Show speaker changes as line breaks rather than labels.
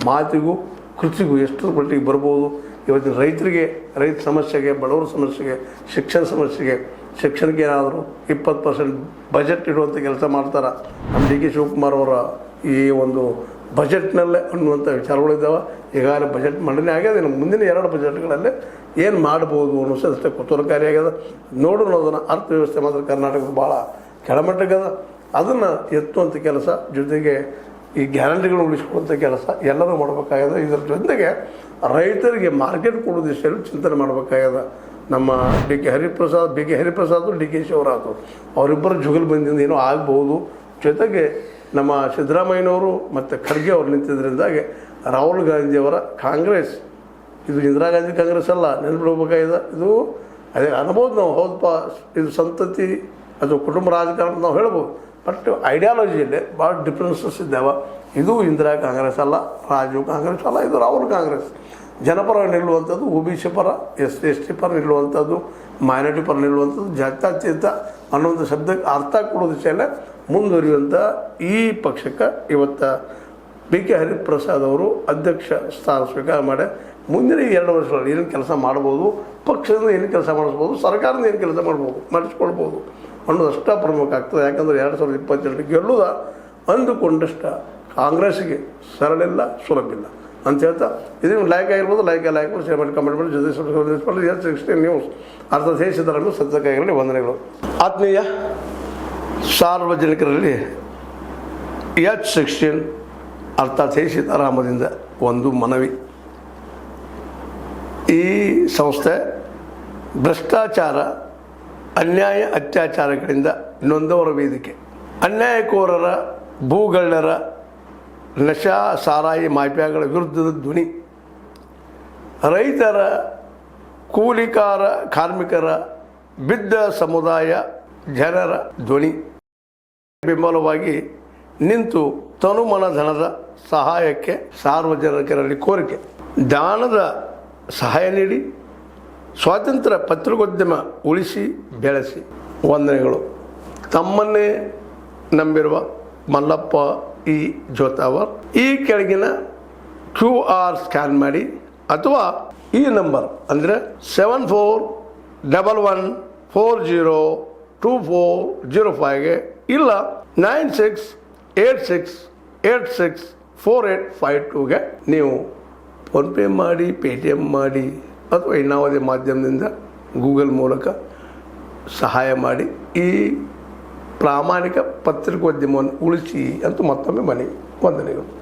ಮಾತಿಗೂ ಕೃತಿಗೂ ಎಷ್ಟರ ಮಟ್ಟಿಗೆ ಬರ್ಬೋದು. ಇವತ್ತಿನ ರೈತರಿಗೆ, ರೈತ ಸಮಸ್ಯೆಗೆ, ಬಡವರ ಸಮಸ್ಯೆಗೆ, ಶಿಕ್ಷಣ ಸಮಸ್ಯೆಗೆ, ಶಿಕ್ಷಣಕ್ಕೆ ಏನಾದರೂ 20% ಬಜೆಟ್ ಇಡುವಂಥ ಕೆಲಸ ಮಾಡ್ತಾರೆ. ನಮ್ಮ ಡಿ ಕೆ ಶಿವಕುಮಾರ್ ಅವರ ಈ ಒಂದು ಬಜೆಟ್ನಲ್ಲೇ ಅನ್ನುವಂಥ ವಿಚಾರಗಳಿದ್ದಾವೆ. ಈಗಾಗಲೇ ಬಜೆಟ್ ಮಂಡನೆ ಆಗ್ಯದ. ಇನ್ನು ಮುಂದಿನ 2 ಬಜೆಟ್ಗಳಲ್ಲಿ ಏನು ಮಾಡ್ಬೋದು ಅನ್ನೋಷ್ಟೇ ಕುತೂಹಲಕಾರಿಯಾಗ್ಯದ. ನೋಡೋಣ ಅದನ್ನು. ಅರ್ಥವ್ಯವಸ್ಥೆ ಮಾತ್ರ ಕರ್ನಾಟಕದ ಭಾಳ ಕೆಳಮಟ್ಟಕ್ಕದ. ಅದನ್ನು ಎತ್ತುವಂಥ ಕೆಲಸ, ಜೊತೆಗೆ ಈ ಗ್ಯಾರಂಟಿಗಳನ್ನು ಉಳಿಸ್ಕೊಳ್ಳುವಂಥ ಕೆಲಸ ಎಲ್ಲರೂ ಮಾಡಬೇಕಾಗ್ಯದ. ಇದರ ಜೊತೆಗೆ ರೈತರಿಗೆ ಮಾರ್ಕೆಟ್ ಕೊಡೋ ದಿಶೆಯಲ್ಲಿ ಚಿಂತನೆ ಮಾಡಬೇಕಾಗ್ಯದ. ನಮ್ಮ B K Hariprasad D K Shivaraj ಅವರಿಬ್ಬರು ಜುಗಲ್ಬಂದಿಯಿಂದ ಏನೋ ಆಗ್ಬೋದು. ಜೊತೆಗೆ ನಮ್ಮ ಸಿದ್ದರಾಮಯ್ಯನವರು ಮತ್ತು ಖರ್ಗೆ ಅವರು ನಿಂತಿದ್ದರಿಂದಾಗಿ ರಾಹುಲ್ ಗಾಂಧಿಯವರ ಕಾಂಗ್ರೆಸ್, ಇದು ಇಂದಿರಾ ಗಾಂಧಿ ಕಾಂಗ್ರೆಸ್ ಅಲ್ಲ, ನೆನಪಿಡ್ಬೇಕಾಗಿದೆ. ಇದು ಅದೇ ಅನ್ಬೋದು ನಾವು. ಹೌದಪ್ಪ, ಇದು ಸಂತತಿ ಅಥವಾ ಕುಟುಂಬ ರಾಜಕಾರಣ ನಾವು ಹೇಳ್ಬೋದು. ಬಟ್ ಐಡಿಯಾಲಜಿಯಲ್ಲಿ ಭಾಳ ಡಿಫ್ರೆನ್ಸಸ್ ಇದ್ದಾವೆ. ಇದು ಇಂದಿರಾ ಕಾಂಗ್ರೆಸ್ ಅಲ್ಲ, ರಾಜೀವ್ ಕಾಂಗ್ರೆಸ್ ಅಲ್ಲ, ಇದು ರಾಹುಲ್ ಕಾಂಗ್ರೆಸ್. ಜನಪರ ನಿಲ್ಲುವಂಥದ್ದು, OBC ಪರ, SC/ST ಪರ ನಿಲ್ಲುವಂಥದ್ದು, ಮೈನಾರಿಟಿ ಪರ ನಿಲ್ಲುವಂಥದ್ದು, ಜಾತ್ಯತೀತ ಅನ್ನುವಂಥ ಶಬ್ದಕ್ಕೆ ಅರ್ಥ ಕೊಡೋ ದಿಶೆಯಲ್ಲೇ ಮುಂದುವರಿಯುವಂಥ ಈ ಪಕ್ಷಕ್ಕೆ ಇವತ್ತು ಬಿ ಕೆ ಹರಿಪ್ರಸಾದ್ ಅವರು ಅಧ್ಯಕ್ಷ ಸ್ಥಾನ ಸ್ವೀಕಾರ ಮಾಡಿ ಮುಂದಿನ 2 ವರ್ಷಗಳಲ್ಲಿ ಏನು ಕೆಲಸ ಮಾಡ್ಬೋದು, ಪಕ್ಷದಿಂದ ಏನು ಕೆಲಸ ಮಾಡಿಸ್ಬೋದು, ಸರ್ಕಾರದಿಂದ ಏನು ಕೆಲಸ ಮಾಡಿಸ್ಕೊಳ್ಬೋದು ಅನ್ನೋದಷ್ಟೇ ಪ್ರಮುಖ ಆಗ್ತದೆ. ಯಾಕಂದರೆ 2022 ಗೆಲ್ಲುದ ಅಂದುಕೊಂಡಷ್ಟು ಕಾಂಗ್ರೆಸ್ಸಿಗೆ ಸರಳಿಲ್ಲ, ಸುಲಭಿಲ್ಲ ಅಂತ ಹೇಳ್ತಾ, ಇದನ್ನು ಲೈಕ್ ಆಗಿರ್ಬೋದು. ಲೈಕ್ ಶೇರ್ ಮಾಡಿ, ಕಮೆಂಟ್ ಮಾಡಿ, ಜೊತೆ H16 ನ್ಯೂಸ್ ಅರ್ಥ ದೇಶದರನ್ನು ಸತ್ಯಕ್ಕಾಗಿರಲಿ. ವಂದನೆಗಳು. ಆತ್ಮೀಯ ಸಾರ್ವಜನಿಕರಲ್ಲಿ H16 ಅರ್ಥಾತ್ ಸೀತಾರಾಮದಿಂದ ಒಂದು ಮನವಿ. ಈ ಸಂಸ್ಥೆ ಭ್ರಷ್ಟಾಚಾರ, ಅನ್ಯಾಯ, ಅತ್ಯಾಚಾರಗಳಿಂದ ನೊಂದವರ ವೇದಿಕೆ. ಅನ್ಯಾಯಕೋರರ, ಭೂಗಳ್ಳರ, ನಶಾ ಸಾರಾಯಿ ಮಾಫಿಯಾಗಳ ವಿರುದ್ಧದ ಧ್ವನಿ. ರೈತರ, ಕೂಲಿಕಾರ, ಕಾರ್ಮಿಕರ, ಬಿದ್ದ ಸಮುದಾಯ ಜನರ ಧ್ವನಿ. ಬೆಂಬಲವಾಗಿ ನಿಂತು ತನುಮನ ಧನದ ಸಹಾಯಕ್ಕೆ ಸಾರ್ವಜನಿಕರಲ್ಲಿ ಕೋರಿಕೆ. ದಾನದ ಸಹಾಯ ನೀಡಿ ಸ್ವಾತಂತ್ರ್ಯ ಪತ್ರಿಕೋದ್ಯಮ ಉಳಿಸಿ ಬೆಳೆಸಿ. ವಂದನೆಗಳು. ತಮ್ಮನ್ನೇ ನಂಬಿರುವ ಮಲ್ಲಪ್ಪ ಇ ಜೋತಾವರ್. ಈ ಕೆಳಗಿನ QR ಸ್ಕ್ಯಾನ್ ಮಾಡಿ ಅಥವಾ ಈ ನಂಬರ್ ಅಂದರೆ 7411402405ಗೆ ಇಲ್ಲ 9686864852ಗೆ ನೀವು ಫೋನ್ಪೇ ಮಾಡಿ, ಪೇಟಿಎಮ್ ಮಾಡಿ ಅಥವಾ ಇನ್ನಾವುದೇ ಮಾಧ್ಯಮದಿಂದ ಗೂಗಲ್ ಮೂಲಕ ಸಹಾಯ ಮಾಡಿ ಈ ಪ್ರಾಮಾಣಿಕ ಪತ್ರಿಕೋದ್ಯಮವನ್ನು ಉಳಿಸಿ ಅಂತ ಮತ್ತೊಮ್ಮೆ ಮನವಿ. ವಂದನೆಗಳು.